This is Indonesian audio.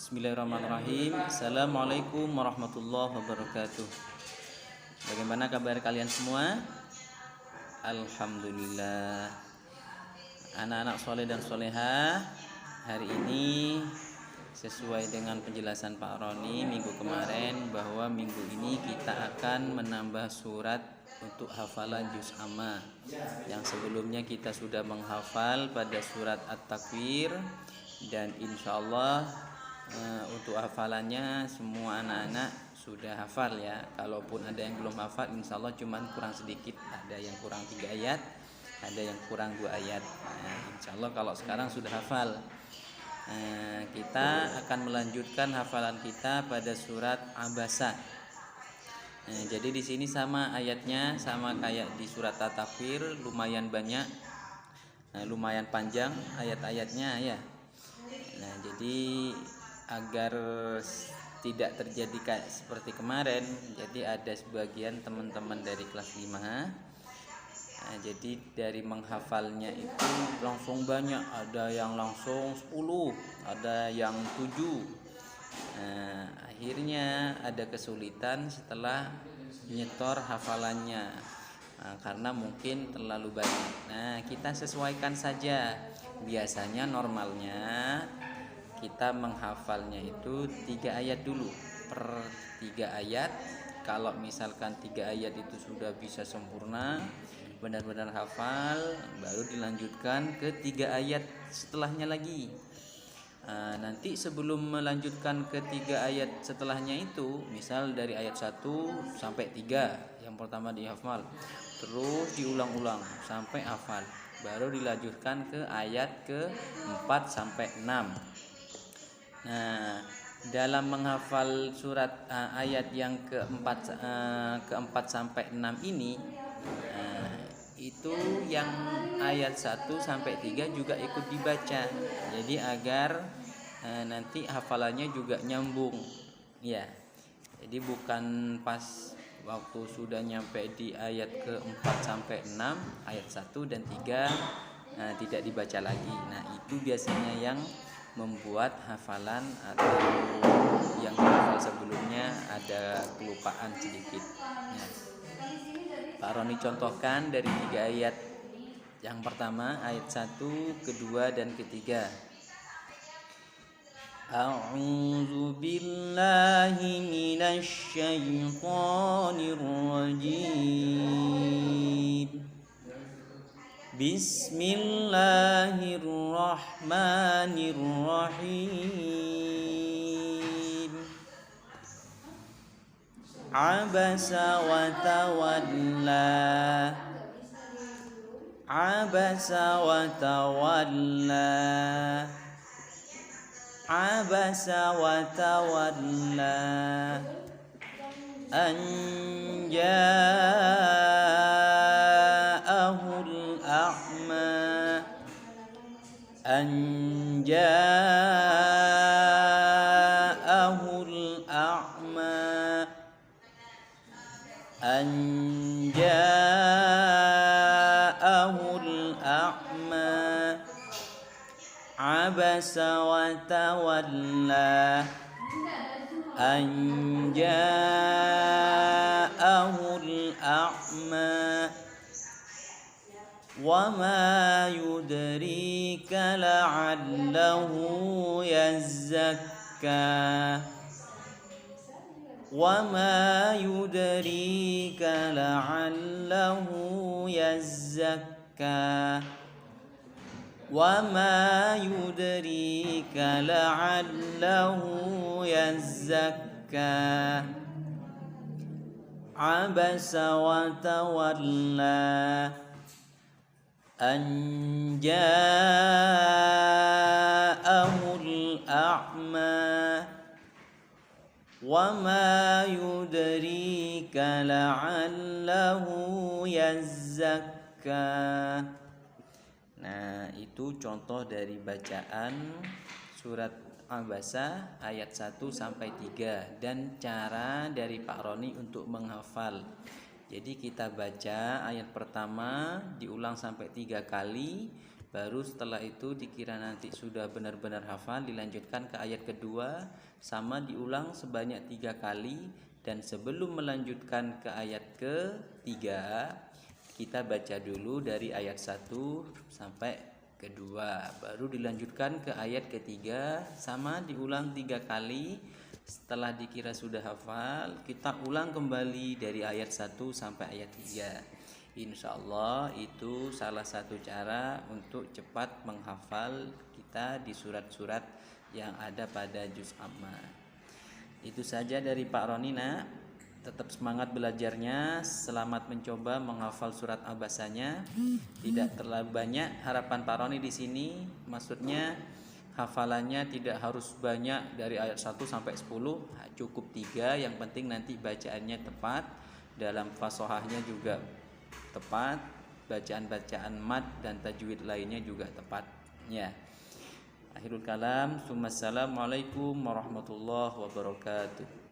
Bismillahirrahmanirrahim. Assalamualaikum warahmatullahi wabarakatuh. Bagaimana kabar kalian semua? Alhamdulillah. Anak-anak soleh dan solehah, hari ini sesuai dengan penjelasan Pak Roni minggu kemarin bahwa minggu ini kita akan menambah surat untuk hafalan juz amma. Yang sebelumnya kita sudah menghafal pada surat At-Takwir, dan insyaallah untuk hafalannya semua anak-anak sudah hafal ya. Kalaupun ada yang belum hafal, insyaallah cuman kurang sedikit. Ada yang kurang 3 ayat, ada yang kurang 2 ayat. Insyaallah kalau sekarang sudah hafal. Kita akan melanjutkan hafalan kita pada surat Abasa. Jadi di sini sama ayatnya, sama kayak di surat At-Takwir, lumayan banyak, lumayan panjang ayat-ayatnya ya. Nah, jadi agar tidak terjadi kayak seperti kemarin, jadi ada sebagian teman-teman dari kelas 5. Jadi dari menghafalnya itu langsung banyak, ada yang langsung 10, ada yang 7. Akhirnya ada kesulitan setelah nyetor hafalannya, karena mungkin terlalu banyak. Nah, kita sesuaikan saja. Biasanya normalnya kita menghafalnya itu 3 ayat dulu per 3 ayat. Kalau misalkan 3 ayat itu sudah bisa sempurna, benar-benar hafal, baru dilanjutkan ke 3 ayat setelahnya lagi. Nanti sebelum melanjutkan ke 3 ayat setelahnya itu, misal dari ayat 1 sampai 3 yang pertama dihafal, terus diulang-ulang sampai hafal, baru dilanjutkan ke ayat ke 4 sampai 6. Nah, dalam menghafal surat ayat yang keempat sampai 6 ini, itu yang ayat 1 sampai 3 juga ikut dibaca. Jadi agar nanti hafalannya juga nyambung. Ya. Jadi bukan pas waktu sudah nyampe di ayat ke-4 sampai 6, ayat 1 dan 3 tidak dibaca lagi. Nah, itu biasanya yang membuat hafalan atau yang dihafal sebelumnya ada kelupaan sedikit. Nah, Pak Roni contohkan dari 3 ayat. Yang pertama ayat 1, kedua dan ketiga. A'udzu billahi minasy syaithanir rajim. Bismillahirrahmanirrahim. Abasa wa tawalla. Abasa wa tawalla. Abasa wa tawalla. An ja'ahul a'ma. An ja'ahul a'ma. An ja'ahul a'ma. Abasa wa tawalla. An ja'ahul a'ma. Wa ma yudrika la'allahu yazzakka. Wa ma yudrika la'allahu yazzakka. Wa ma yudrika la'allahu yazzakka. Abasa wa tawalla. An ja'ahul a'ma. Wa ma yudrika la'allahu yazzakka. Nah, itu contoh dari bacaan surat Abasa ayat 1 sampai 3 dan cara dari Pak Roni untuk menghafal. Jadi kita baca ayat pertama diulang sampai 3 kali, Baru setelah itu dikira nanti sudah benar-benar hafal, dilanjutkan ke ayat kedua, sama diulang sebanyak 3 kali. Dan sebelum melanjutkan ke ayat ketiga, kita baca dulu dari ayat 1 sampai kedua, baru dilanjutkan ke ayat ketiga, sama diulang 3 kali. Setelah dikira sudah hafal, kita ulang kembali dari ayat 1 sampai ayat 3. Insya Allah itu salah satu cara untuk cepat menghafal kita di surat-surat yang ada pada juz amma. Itu saja dari Pak Roni, nak. Tetap semangat belajarnya. Selamat mencoba menghafal surat Abasanya. Tidak terlalu banyak harapan Pak Roni di sini. Maksudnya hafalannya tidak harus banyak dari ayat 1 sampai 10, cukup 3. Yang penting nanti bacaannya tepat, dalam fasohahnya juga tepat, bacaan-bacaan mad dan tajwid lainnya juga tepat. Ya. Akhirul kalam, assalamualaikum warahmatullahi wabarakatuh.